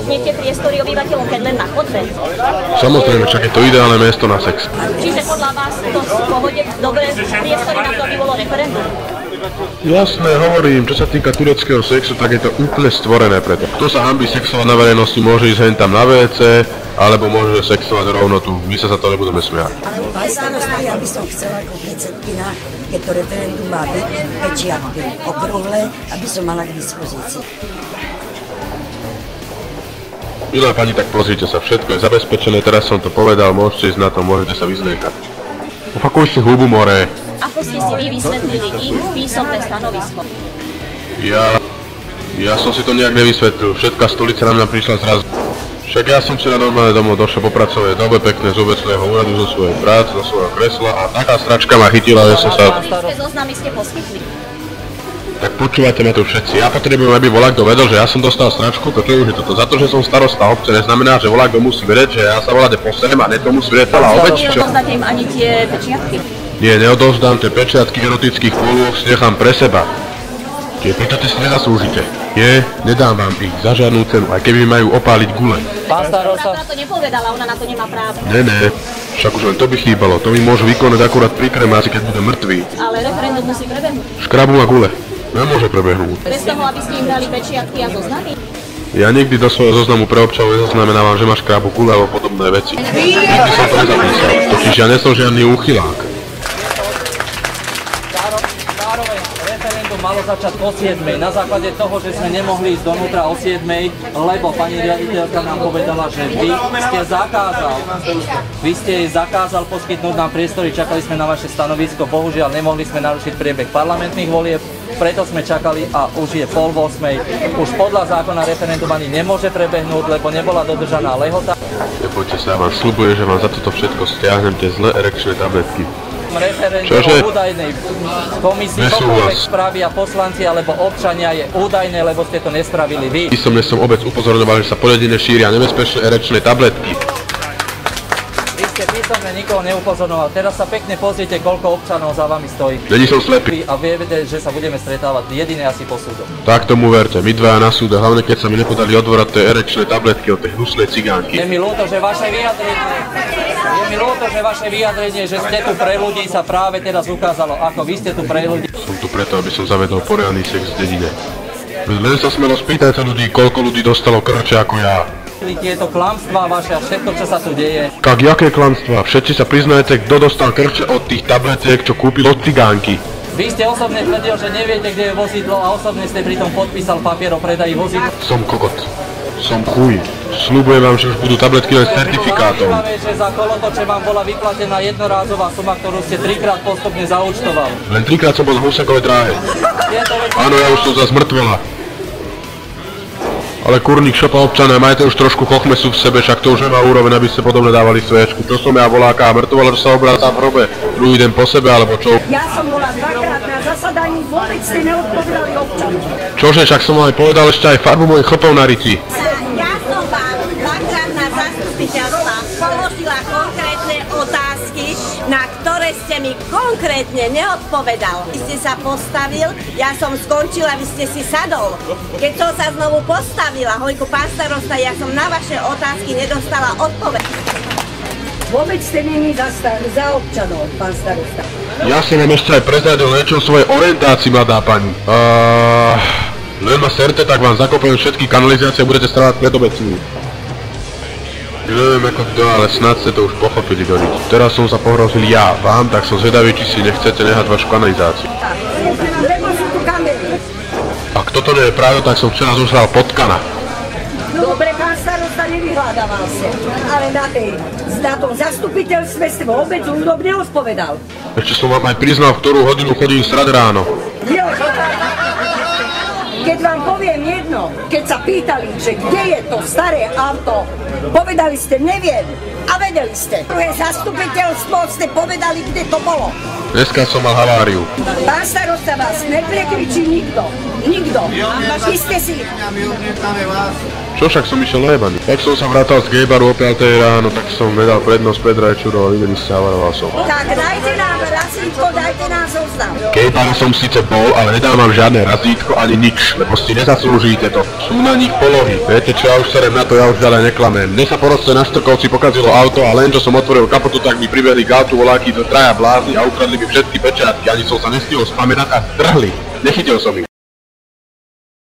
poskytnete priestory obyvateľom, keď len na chodbe? Samozrejme, však je to ideálne miesto na sex. Čiže podľa vás to v pohode dobre priestory na to by bolo referendum? Jasné, hovorím, čo sa týka tureckého sexu, tak je to úplne stvorené preto. Kto sa hanbí sexovať na verejnosti, môže ísť hen tam na WC, alebo môže sexovať rovno tu. My sa za to nebudeme smiať. Pán starosta, ja by som chcela ako predsedkyna, keď to referendum má byť, pečiatky okrúhle, aby som mala k dispozícii. Milá pani, tak pozrite sa, všetko je zabezpečené, teraz som to povedal, môžete ísť na to, môžete sa vyzliekať. Opakuj si hubu, more. Ako ste si vy vysvetlili ich písomné stanovisko? Ja som si to nejak nevysvetlil, všetká stolica na mňa prišla zrazu. Však ja som včera normálne domov došiel po pracovej dobe, pekne z obecného úradu, zo svojej práce, zo svojho kresla a taká stračka ma chytila, že som sa... Aké zoznamy ste poskytli? Tak počúvajte ma tu všetci, ja potrebujem, aby voľakto vedel, že ja som dostal stračku, to čo už je toto, za to, že som starosta obce, neznamená, že voľakto musí vedieť, že ja sa voláte poserem a to musí vedieť celá obec, čo? Neodovzdáte im ani tie pečiatky? Nie, neodovzdám tie pečiatky erotických pôlôch, si nechám pre seba. Tie pečiatky si nezaslúžite. Nie, nedám vám ich za žiadnu cenu, aj keby majú opáliť gule. Pán starosta na to nepovedala, ona na to nemá právo. Ne, však už len to by chýbalo, to mi môžu vykonať akurát pri kremácii, keď bude mŕtvý. Ale referendum musí prebehnúť. Škrabu a gule. Nemôže prebehnúť. Bez toho, aby ste im dali pečiatky a zoznamy? Ja nikdy do svojho zoznamu pre občanov nezaznamenávam, že máš škrabu, gule alebo podobné veci. Nikdy som to nezapísal, totiž ja nesom žiadny úchylák. Zároveň referendum malo začať o 7. Na základe toho, že sme nemohli ísť donútra o 7, lebo pani riaditeľka nám povedala, že vy ste jej zakázal poskytnúť nám priestory, čakali sme na vaše stanovisko, bohužiaľ nemohli sme narušiť priebeh parlamentných volieb, preto sme čakali a už je 7:30. Už podľa zákona referendum ani nemôže prebehnúť, lebo nebola dodržaná lehota. Nebojte sa, ja vám sľubujem, že vám za toto všetko stiahnem tie zlé erekčné tabletky. Referendum o údajnej komisii, koľkoľvek spravia poslanci alebo občania, je údajné, lebo ste to nespravili vy. Písomne som obec upozorňoval, že sa po dedine šíria nebezpečné erekčné tabletky. Vy ste písomne nikoho neupozorňoval. Teraz sa pekne pozrite, koľko občanov za vami stojí. Není som slepý. A viete, že sa budeme stretávať jedine asi po súdoch. Tak tomu verte, my dvaja na súde, hlavne keď sa mi nepodali odvorať tie erekčné tabletky od tej hnusnej cigánky. Je mi ľúto, že vaše vyjadrenie, že ste tu pre ľudí, sa práve teraz ukázalo, ako vy ste tu pre ľudí. Som tu preto, aby som zavedol poriadny sex v dedine. Len sa smelo spýtať sa ľudí, koľko ľudí dostalo krče ako ja. Tieto klamstvá vaše a všetko, čo sa tu deje. Kak, jaké klamstvá? Všetci sa priznajete, kto dostal krče od tých tabletiek, čo kúpil od cigánky. Vy ste osobne tvrdil, že neviete, kde je vozidlo a osobne ste pritom podpísal papier o predaji vozidla. Som kokot. Som chuj. Sľubujem vám, že už budú tabletky len s certifikátom. Že za kolotoče vám bola vyplatená jednorázová suma, ktorú ste 3-krát postupne zaúčtoval. Len 3-krát som bol na Husákovej dráhe. Áno, ja už som zase mŕtvola. Ale kurník šopa občané, majte už trošku chochmesu v sebe, však to už nemá úroveň, aby ste podobne dávali sviečku. To som ja voláka a mŕtvola, že sa obráta v hrobe. Druhý deň po sebe, alebo čo? Ja som bola 2-krát na zasadaní, vôbec ste neodpovedali občanom. Čože, však som vám aj povedal ešte aj farbu mojich chlpov na ryti. Ja som vám 2-krát na zastupiteľstva položila konkrétne otázky, na ktoré ste mi konkrétne neodpovedal. Vy ste sa postavil, ja som skončila, vy ste si sadol. Keď som sa znovu postavila, hojku pán starosta, ja som na vaše otázky nedostala odpoveď. Vôbec ste není za občanov, pán starosta. Ja si nám ešte aj prezradil niečo o svojej orientácii, mladá pani. Len ma serte, tak vám zakopujem všetky kanalizácie a budete strávať pred obecnú. Neviem ako kto, ale snad ste to už pochopili doriť. Teraz som sa pohrozil ja vám, tak som zvedavý, či si nechcete nehať vašu kanalizáciu. Lebo sú tu kamery. A kto to nie je pravda, tak som včera zožral potkana. Dobre, pán starosta, nevyhľadával sa, ale na tom zastupiteľstve ste vôbec úrob neodpovedal. Ešte som vám aj priznal, v ktorú hodinu chodím srad ráno. Jo. Keď vám poviem jedno, keď sa pýtali, že kde je to staré auto, povedali ste neviem a vedeli ste. Druhé zastupiteľstvo ste povedali, kde to bolo. Dneska som mal haváriu. Pán starosta, vás neprekričí nikto. Nikto. Vy ste si... Čo však som išiel najebaný. Jak som sa vrátal z gejbaru o 5 ráno, tak som vedal prednosť pred Rajčurou a videli ste, havaroval som. Tak dajte nám razítko, dajte nám zoznam. Gejbar som síce bol, ale nedám vám žiadne razítko ani nič, lebo si nezaslúžite to. Sú na nich polohy. Viete čo, ja už serem na to, ja už ďalej neklamem. Mne sa po roce na Štrkovci pokazilo auto a len čo som otvoril kapotu, tak mi pribehli k autu voláky do traja blázni a ukradli mi všetky pečátky. Ani som sa nestihol spamätať a strhli. Nechytil som ich.